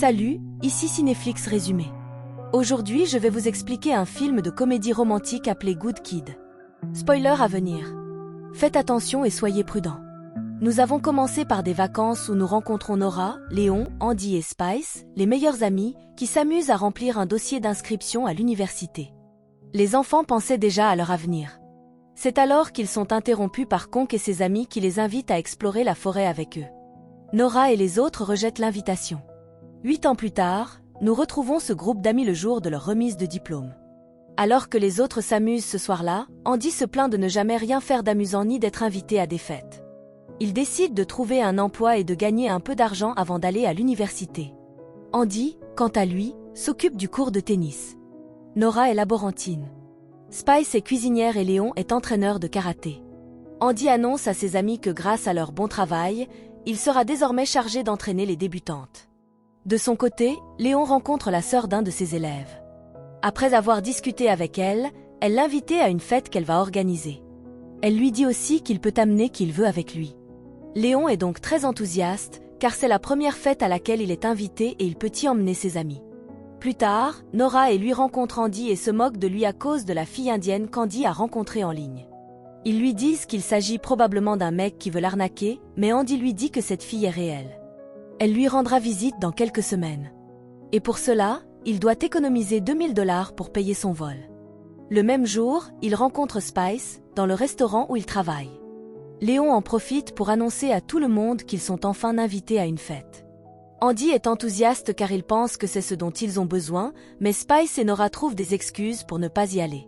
Salut, ici Cinéflix Résumé. Aujourd'hui, je vais vous expliquer un film de comédie romantique appelé Good Kid. Spoiler à venir. Faites attention et soyez prudents. Nous avons commencé par des vacances où nous rencontrons Nora, Léon, Andy et Spice, les meilleurs amis, qui s'amusent à remplir un dossier d'inscription à l'université. Les enfants pensaient déjà à leur avenir. C'est alors qu'ils sont interrompus par Conk et ses amis qui les invitent à explorer la forêt avec eux. Nora et les autres rejettent l'invitation. 8 ans plus tard, nous retrouvons ce groupe d'amis le jour de leur remise de diplôme. Alors que les autres s'amusent ce soir-là, Andy se plaint de ne jamais rien faire d'amusant ni d'être invité à des fêtes. Il décide de trouver un emploi et de gagner un peu d'argent avant d'aller à l'université. Andy, quant à lui, s'occupe du cours de tennis. Nora est laborantine. Spice est cuisinière et Léon est entraîneur de karaté. Andy annonce à ses amis que grâce à leur bon travail, il sera désormais chargé d'entraîner les débutantes. De son côté, Léon rencontre la sœur d'un de ses élèves. Après avoir discuté avec elle, elle l'invite à une fête qu'elle va organiser. Elle lui dit aussi qu'il peut amener qui il veut avec lui. Léon est donc très enthousiaste, car c'est la première fête à laquelle il est invité et il peut y emmener ses amis. Plus tard, Nora et lui rencontrent Andy et se moquent de lui à cause de la fille indienne qu'Andy a rencontrée en ligne. Ils lui disent qu'il s'agit probablement d'un mec qui veut l'arnaquer, mais Andy lui dit que cette fille est réelle. Elle lui rendra visite dans quelques semaines. Et pour cela, il doit économiser $2000 pour payer son vol. Le même jour, il rencontre Spice, dans le restaurant où il travaille. Léon en profite pour annoncer à tout le monde qu'ils sont enfin invités à une fête. Andy est enthousiaste car il pense que c'est ce dont ils ont besoin, mais Spice et Nora trouvent des excuses pour ne pas y aller.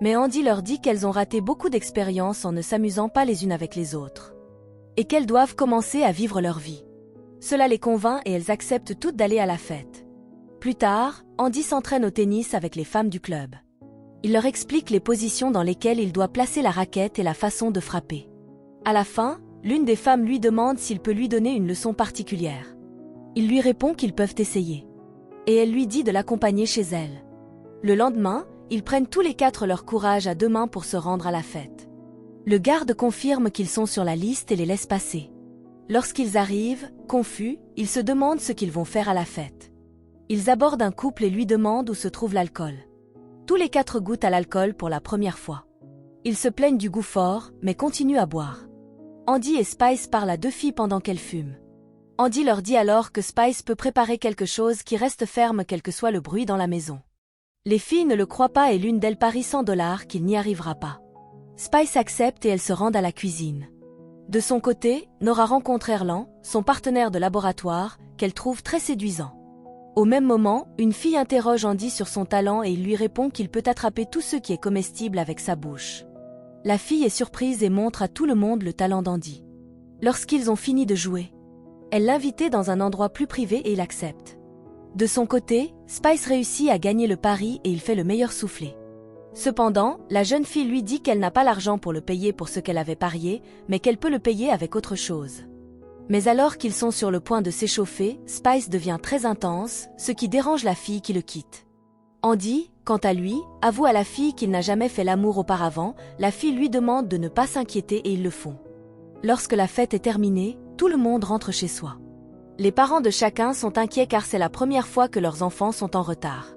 Mais Andy leur dit qu'elles ont raté beaucoup d'expériences en ne s'amusant pas les unes avec les autres. Et qu'elles doivent commencer à vivre leur vie. Cela les convainc et elles acceptent toutes d'aller à la fête. Plus tard, Andy s'entraîne au tennis avec les femmes du club. Il leur explique les positions dans lesquelles il doit placer la raquette et la façon de frapper. À la fin, l'une des femmes lui demande s'il peut lui donner une leçon particulière. Il lui répond qu'ils peuvent essayer. Et elle lui dit de l'accompagner chez elle. Le lendemain, ils prennent tous les 4 leur courage à 2 mains pour se rendre à la fête. Le garde confirme qu'ils sont sur la liste et les laisse passer. Lorsqu'ils arrivent, confus, ils se demandent ce qu'ils vont faire à la fête. Ils abordent un couple et lui demandent où se trouve l'alcool. Tous les 4 goûtent à l'alcool pour la première fois. Ils se plaignent du goût fort, mais continuent à boire. Andy et Spice parlent à 2 filles pendant qu'elles fument. Andy leur dit alors que Spice peut préparer quelque chose qui reste ferme quel que soit le bruit dans la maison. Les filles ne le croient pas et l'une d'elles parie $100 qu'il n'y arrivera pas. Spice accepte et elles se rendent à la cuisine. De son côté, Nora rencontre Erland, son partenaire de laboratoire, qu'elle trouve très séduisant. Au même moment, une fille interroge Andy sur son talent et il lui répond qu'il peut attraper tout ce qui est comestible avec sa bouche. La fille est surprise et montre à tout le monde le talent d'Andy. Lorsqu'ils ont fini de jouer, elle l'invite dans un endroit plus privé et il accepte. De son côté, Spice réussit à gagner le pari et il fait le meilleur soufflé. Cependant, la jeune fille lui dit qu'elle n'a pas l'argent pour le payer pour ce qu'elle avait parié, mais qu'elle peut le payer avec autre chose. Mais alors qu'ils sont sur le point de s'échauffer, Spice devient très intense, ce qui dérange la fille qui le quitte. Andy, quant à lui, avoue à la fille qu'il n'a jamais fait l'amour auparavant, la fille lui demande de ne pas s'inquiéter et ils le font. Lorsque la fête est terminée, tout le monde rentre chez soi. Les parents de chacun sont inquiets car c'est la première fois que leurs enfants sont en retard.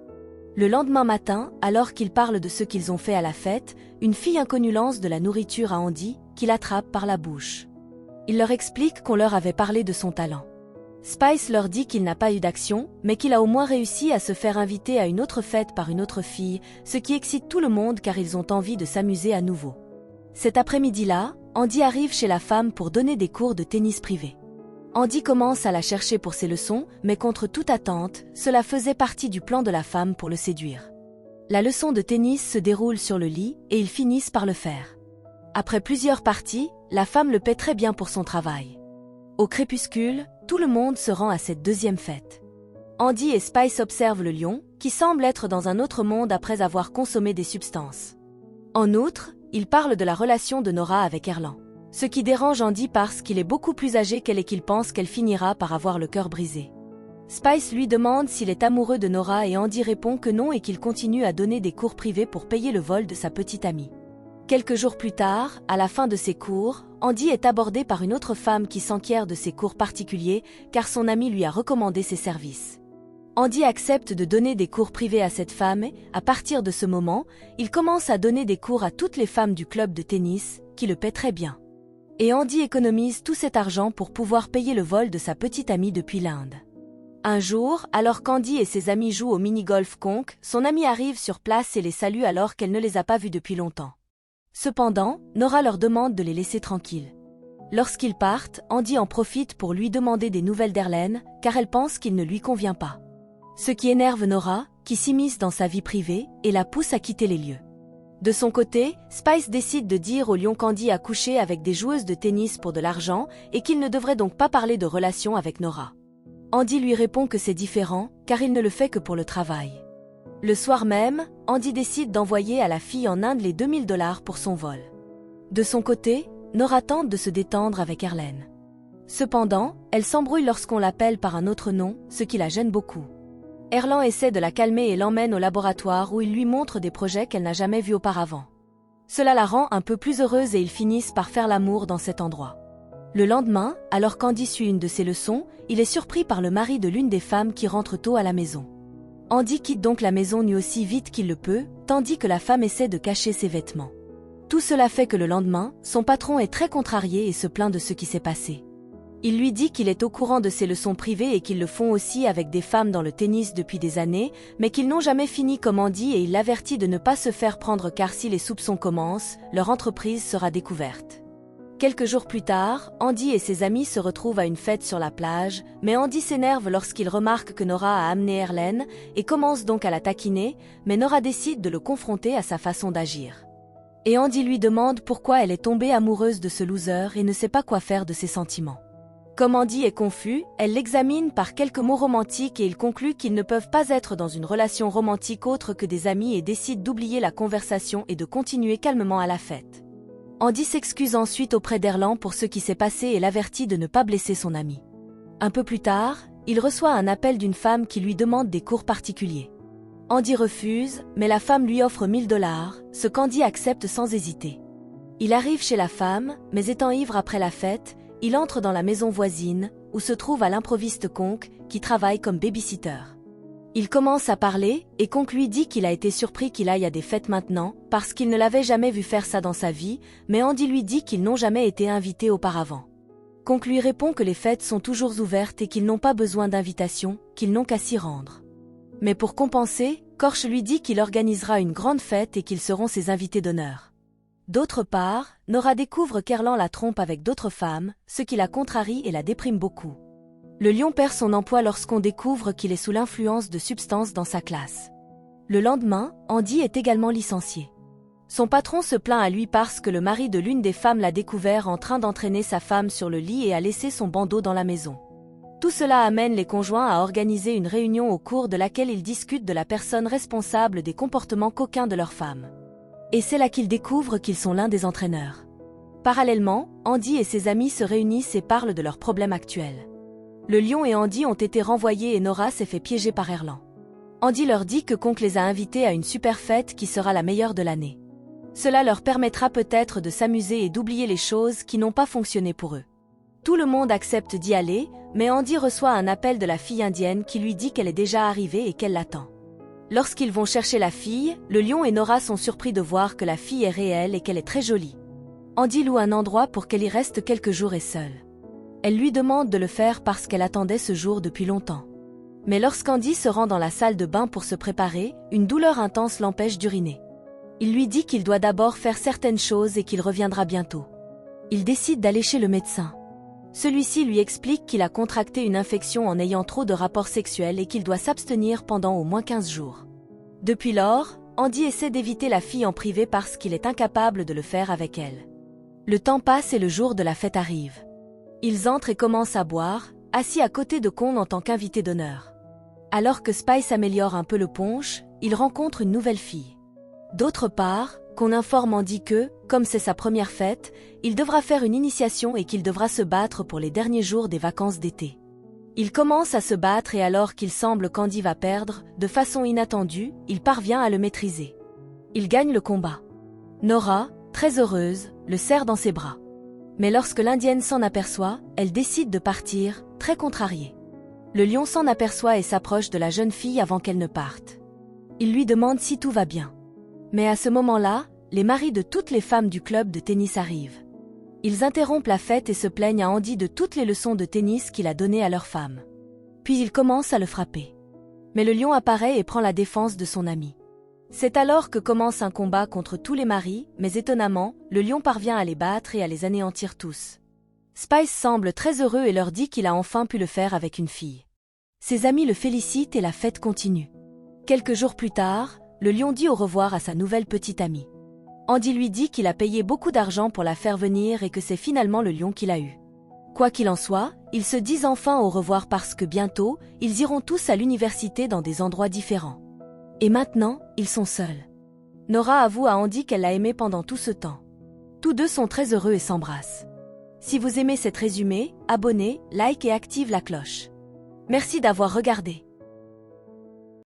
Le lendemain matin, alors qu'ils parlent de ce qu'ils ont fait à la fête, une fille inconnue lance de la nourriture à Andy, qui l'attrape par la bouche. Il leur explique qu'on leur avait parlé de son talent. Spice leur dit qu'il n'a pas eu d'action, mais qu'il a au moins réussi à se faire inviter à une autre fête par une autre fille, ce qui excite tout le monde car ils ont envie de s'amuser à nouveau. Cet après-midi-là, Andy arrive chez la femme pour donner des cours de tennis privés. Andy commence à la chercher pour ses leçons, mais contre toute attente, cela faisait partie du plan de la femme pour le séduire. La leçon de tennis se déroule sur le lit et ils finissent par le faire. Après plusieurs parties, la femme le paie très bien pour son travail. Au crépuscule, tout le monde se rend à cette deuxième fête. Andy et Spice observent le lion, qui semble être dans un autre monde après avoir consommé des substances. En outre, ils parlent de la relation de Nora avec Erland. Ce qui dérange Andy parce qu'il est beaucoup plus âgé qu'elle et qu'il pense qu'elle finira par avoir le cœur brisé. Spice lui demande s'il est amoureux de Nora et Andy répond que non et qu'il continue à donner des cours privés pour payer le vol de sa petite amie. Quelques jours plus tard, à la fin de ses cours, Andy est abordé par une autre femme qui s'enquiert de ses cours particuliers car son amie lui a recommandé ses services. Andy accepte de donner des cours privés à cette femme et, à partir de ce moment, il commence à donner des cours à toutes les femmes du club de tennis, qui le paient très bien. Et Andy économise tout cet argent pour pouvoir payer le vol de sa petite amie depuis l'Inde. Un jour, alors qu'Andy et ses amis jouent au mini-golf conque, son amie arrive sur place et les salue alors qu'elle ne les a pas vus depuis longtemps. Cependant, Nora leur demande de les laisser tranquilles. Lorsqu'ils partent, Andy en profite pour lui demander des nouvelles d'Erlen, car elle pense qu'il ne lui convient pas. Ce qui énerve Nora, qui s'immisce dans sa vie privée, et la pousse à quitter les lieux. De son côté, Spice décide de dire au lion qu'Andy a couché avec des joueuses de tennis pour de l'argent et qu'il ne devrait donc pas parler de relation avec Nora. Andy lui répond que c'est différent, car il ne le fait que pour le travail. Le soir même, Andy décide d'envoyer à la fille en Inde les 2000 $ pour son vol. De son côté, Nora tente de se détendre avec Erlen. Cependant, elle s'embrouille lorsqu'on l'appelle par un autre nom, ce qui la gêne beaucoup. Erlen essaie de la calmer et l'emmène au laboratoire où il lui montre des projets qu'elle n'a jamais vus auparavant. Cela la rend un peu plus heureuse et ils finissent par faire l'amour dans cet endroit. Le lendemain, alors qu'Andy suit une de ses leçons, il est surpris par le mari de l'une des femmes qui rentre tôt à la maison. Andy quitte donc la maison lui aussi vite qu'il le peut, tandis que la femme essaie de cacher ses vêtements. Tout cela fait que le lendemain, son patron est très contrarié et se plaint de ce qui s'est passé. Il lui dit qu'il est au courant de ses leçons privées et qu'ils le font aussi avec des femmes dans le tennis depuis des années, mais qu'ils n'ont jamais fini comme Andy et il l'avertit de ne pas se faire prendre car si les soupçons commencent, leur entreprise sera découverte. Quelques jours plus tard, Andy et ses amis se retrouvent à une fête sur la plage, mais Andy s'énerve lorsqu'il remarque que Nora a amené Erlen et commence donc à la taquiner, mais Nora décide de le confronter à sa façon d'agir. Et Andy lui demande pourquoi elle est tombée amoureuse de ce loser et ne sait pas quoi faire de ses sentiments. Comme Andy est confus, elle l'examine par quelques mots romantiques et il conclut qu'ils ne peuvent pas être dans une relation romantique autre que des amis et décide d'oublier la conversation et de continuer calmement à la fête. Andy s'excuse ensuite auprès d'Erlen pour ce qui s'est passé et l'avertit de ne pas blesser son ami. Un peu plus tard, il reçoit un appel d'une femme qui lui demande des cours particuliers. Andy refuse, mais la femme lui offre 1000 $, ce qu'Andy accepte sans hésiter. Il arrive chez la femme, mais étant ivre après la fête, il entre dans la maison voisine, où se trouve à l'improviste conque, qui travaille comme babysitter. Il commence à parler, et Conque lui dit qu'il a été surpris qu'il aille à des fêtes maintenant, parce qu'il ne l'avait jamais vu faire ça dans sa vie, mais Andy lui dit qu'ils n'ont jamais été invités auparavant. Conque lui répond que les fêtes sont toujours ouvertes et qu'ils n'ont pas besoin d'invitation, qu'ils n'ont qu'à s'y rendre. Mais pour compenser, Korch lui dit qu'il organisera une grande fête et qu'ils seront ses invités d'honneur. D'autre part, Nora découvre qu'Erlen la trompe avec d'autres femmes, ce qui la contrarie et la déprime beaucoup. Le lion perd son emploi lorsqu'on découvre qu'il est sous l'influence de substances dans sa classe. Le lendemain, Andy est également licencié. Son patron se plaint à lui parce que le mari de l'une des femmes l'a découvert en train d'entraîner sa femme sur le lit et a laissé son bandeau dans la maison. Tout cela amène les conjoints à organiser une réunion au cours de laquelle ils discutent de la personne responsable des comportements coquins de leur femme. Et c'est là qu'ils découvrent qu'ils sont l'un des entraîneurs. Parallèlement, Andy et ses amis se réunissent et parlent de leurs problèmes actuels. Le lion et Andy ont été renvoyés et Nora s'est fait piéger par Erlen. Andy leur dit que Conque les a invités à une super fête qui sera la meilleure de l'année. Cela leur permettra peut-être de s'amuser et d'oublier les choses qui n'ont pas fonctionné pour eux. Tout le monde accepte d'y aller, mais Andy reçoit un appel de la fille indienne qui lui dit qu'elle est déjà arrivée et qu'elle l'attend. Lorsqu'ils vont chercher la fille, le lion et Nora sont surpris de voir que la fille est réelle et qu'elle est très jolie. Andy loue un endroit pour qu'elle y reste quelques jours et seule. Elle lui demande de le faire parce qu'elle attendait ce jour depuis longtemps. Mais lorsqu'Andy se rend dans la salle de bain pour se préparer, une douleur intense l'empêche d'uriner. Il lui dit qu'il doit d'abord faire certaines choses et qu'il reviendra bientôt. Il décide d'aller chez le médecin. Celui-ci lui explique qu'il a contracté une infection en ayant trop de rapports sexuels et qu'il doit s'abstenir pendant au moins 15 jours. Depuis lors, Andy essaie d'éviter la fille en privé parce qu'il est incapable de le faire avec elle. Le temps passe et le jour de la fête arrive. Ils entrent et commencent à boire, assis à côté de Conque en tant qu'invité d'honneur. Alors que Spice améliore un peu le punch, il rencontre une nouvelle fille. D'autre part, Conque informe Andy que, comme c'est sa première fête, il devra faire une initiation et qu'il devra se battre pour les derniers jours des vacances d'été. Il commence à se battre et alors qu'il semble qu'Andy va perdre, de façon inattendue, il parvient à le maîtriser. Il gagne le combat. Nora, très heureuse, le serre dans ses bras. Mais lorsque l'Indienne s'en aperçoit, elle décide de partir, très contrariée. Le lion s'en aperçoit et s'approche de la jeune fille avant qu'elle ne parte. Il lui demande si tout va bien. Mais à ce moment-là, les maris de toutes les femmes du club de tennis arrivent. Ils interrompent la fête et se plaignent à Andy de toutes les leçons de tennis qu'il a données à leurs femmes. Puis ils commencent à le frapper. Mais le lion apparaît et prend la défense de son ami. C'est alors que commence un combat contre tous les maris, mais étonnamment, le lion parvient à les battre et à les anéantir tous. Spice semble très heureux et leur dit qu'il a enfin pu le faire avec une fille. Ses amis le félicitent et la fête continue. Quelques jours plus tard, le lion dit au revoir à sa nouvelle petite amie. Andy lui dit qu'il a payé beaucoup d'argent pour la faire venir et que c'est finalement le lion qu'il a eu. Quoi qu'il en soit, ils se disent enfin au revoir parce que bientôt, ils iront tous à l'université dans des endroits différents. Et maintenant, ils sont seuls. Nora avoue à Andy qu'elle l'a aimé pendant tout ce temps. Tous deux sont très heureux et s'embrassent. Si vous aimez cet résumé, abonnez, like et active la cloche. Merci d'avoir regardé.